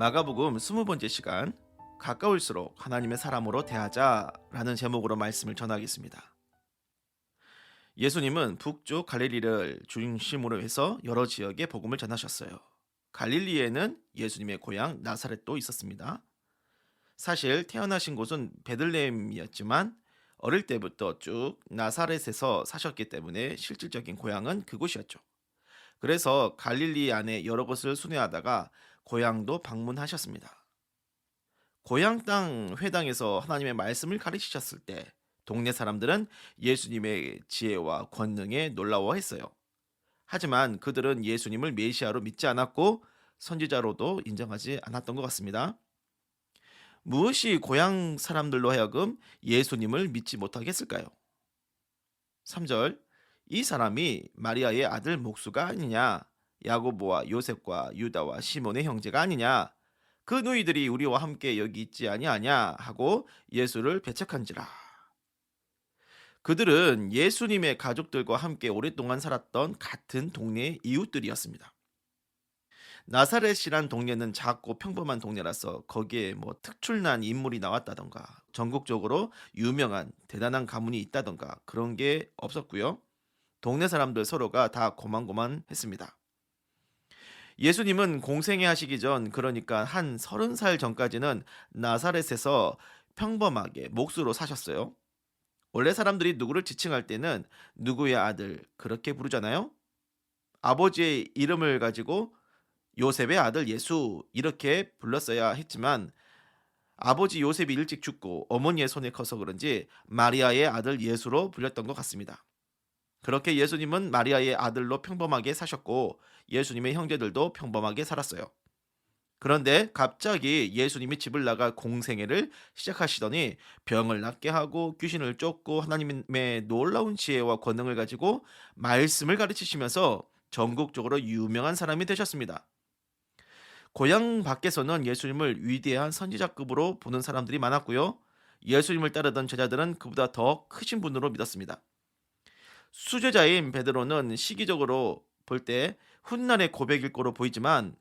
마가복음 20번째 시간, 가까울수록 하나님의 사람으로 대하자라는 제목으로 말씀을 전하겠습니다. 예수님은 북쪽 갈릴리를 중심으로 해서 여러 지역에 복음을 전하셨어요. 갈릴리에는 예수님의 고향 나사렛도 있었습니다. 사실 태어나신 곳은 베들레헴이었지만 어릴 때부터 쭉 나사렛에서 사셨기 때문에 실질적인 고향은 그곳이었죠. 그래서 갈릴리 안에 여러 곳을 순회하다가 고향도 방문하셨습니다. 고향 땅 회당에서 하나님의 말씀을 가르치셨을 때 동네 사람들은 예수님의 지혜와 권능에 놀라워했어요. 하지만 그들은 예수님을 메시아로 믿지 않았고 선지자로도 인정하지 않았던 것 같습니다. 무엇이 고향 사람들로 하여금 예수님을 믿지 못하게 했을까요? 3절, 이 사람이 마리아의 아들 목수가 아니냐, 야고보와 요셉과 유다와 시몬의 형제가 아니냐, 그 너희들이 우리와 함께 여기 있지 아니하냐 하고 예수를 배척한지라. 그들은 예수님의 가족들과 함께 오랫동안 살았던 같은 동네의 이웃들이었습니다. 나사렛이란 동네는 작고 평범한 동네라서 거기에 특출난 인물이 나왔다던가 전국적으로 유명한 대단한 가문이 있다던가 그런 게 없었고요. 동네 사람들 서로가 다 고만고만했습니다. 예수님은 공생애 하시기 전, 그러니까 한 30살 전까지는 나사렛에서 평범하게 목수로 사셨어요. 원래 사람들이 누구를 지칭할 때는 누구의 아들 그렇게 부르잖아요. 아버지의 이름을 가지고 요셉의 아들 예수 이렇게 불렀어야 했지만 아버지 요셉이 일찍 죽고 어머니의 손에 커서 그런지 마리아의 아들 예수로 불렸던 것 같습니다. 그렇게 예수님은 마리아의 아들로 평범하게 사셨고 예수님의 형제들도 평범하게 살았어요. 그런데 갑자기 예수님이 집을 나가 공생애를 시작하시더니 병을 낫게 하고 귀신을 쫓고 하나님의 놀라운 지혜와 권능을 가지고 말씀을 가르치시면서 전국적으로 유명한 사람이 되셨습니다. 고향 밖에서는 예수님을 위대한 선지자급으로 보는 사람들이 많았고요. 예수님을 따르던 제자들은 그보다 더 크신 분으로 믿었습니다. 수제자인 베드로는 시기적으로 볼 때 훗날의 고백일 거로 보이지만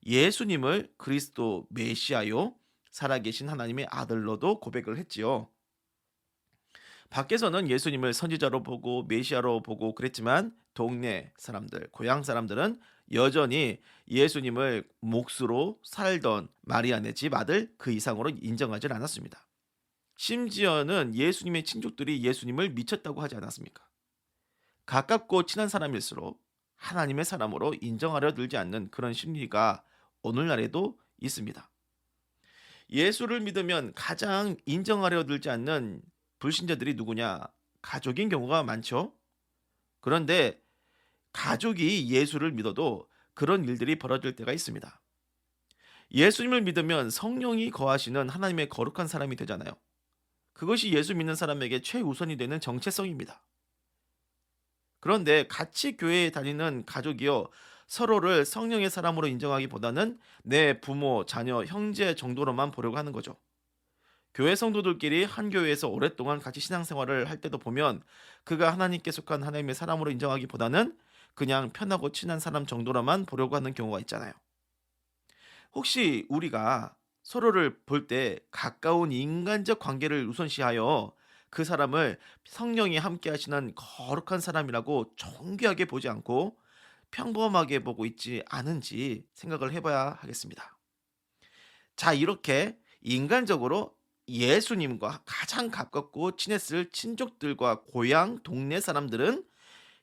예수님을 그리스도 메시아요 살아계신 하나님의 아들로도 고백을 했지요. 밖에서는 예수님을 선지자로 보고 메시아로 보고 그랬지만 동네 사람들, 고향 사람들은 여전히 예수님을 몫으로 살던 마리아네 집 아들 그 이상으로 인정하지 않았습니다. 심지어는 예수님의 친족들이 예수님을 미쳤다고 하지 않았습니까? 가깝고 친한 사람일수록 하나님의 사람으로 인정하려 들지 않는 그런 심리가 오늘날에도 있습니다. 예수를 믿으면 가장 인정하려 들지 않는 불신자들이 누구냐? 가족인 경우가 많죠. 그런데 가족이 예수를 믿어도 그런 일들이 벌어질 때가 있습니다. 예수님을 믿으면 성령이 거하시는 하나님의 거룩한 사람이 되잖아요. 그것이 예수 믿는 사람에게 최우선이 되는 정체성입니다. 그런데 같이 교회에 다니는 가족이요, 서로를 성령의 사람으로 인정하기보다는 내 부모, 자녀, 형제 정도로만 보려고 하는 거죠. 교회 성도들끼리 한 교회에서 오랫동안 같이 신앙생활을 할 때도 보면 그가 하나님께 속한 하나님의 사람으로 인정하기보다는 그냥 편하고 친한 사람 정도로만 보려고 하는 경우가 있잖아요. 혹시 우리가 서로를 볼 때 가까운 인간적 관계를 우선시하여 그 사람을 성령이 함께 하시는 거룩한 사람이라고 존귀하게 보지 않고 평범하게 보고 있지 않은지 생각을 해봐야 하겠습니다. 자, 이렇게 인간적으로 예수님과 가장 가깝고 친했을 친족들과 고향 동네 사람들은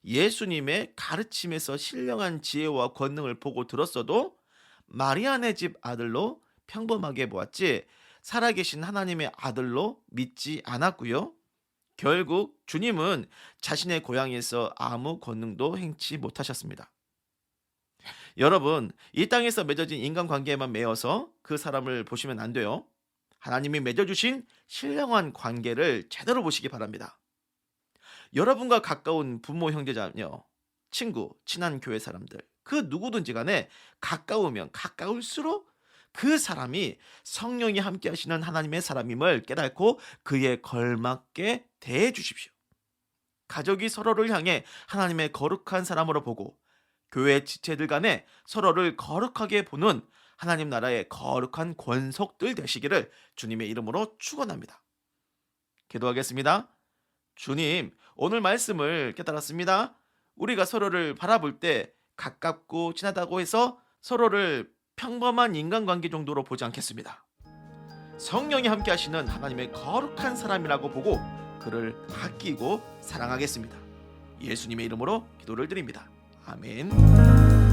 예수님의 가르침에서 신령한 지혜와 권능을 보고 들었어도 마리아네 집 아들로 평범하게 보았지 살아계신 하나님의 아들로 믿지 않았고요. 결국 주님은 자신의 고향에서 아무 권능도 행치 못하셨습니다. 여러분, 이 땅에서 맺어진 인간관계에만 매여서 그 사람을 보시면 안 돼요. 하나님이 맺어주신 신령한 관계를 제대로 보시기 바랍니다. 여러분과 가까운 부모, 형제, 자녀, 친구, 친한 교회 사람들, 그 누구든지 간에 가까우면 가까울수록 그 사람이 성령이 함께 하시는 하나님의 사람임을 깨닫고 그에 걸맞게 대해 주십시오. 가족이 서로를 향해 하나님의 거룩한 사람으로 보고 교회 지체들 간에 서로를 거룩하게 보는 하나님 나라의 거룩한 권속들 되시기를 주님의 이름으로 축원합니다. 기도하겠습니다. 주님, 오늘 말씀을 깨달았습니다. 우리가 서로를 바라볼 때 가깝고 친하다고 해서 서로를 평범한 인간관계 정도로 보지 않겠습니다. 성령이 함께 하시는 하나님의 거룩한 사람이라고 보고 그를 아끼고 사랑하겠습니다. 예수님의 이름으로 기도를 드립니다. 아멘.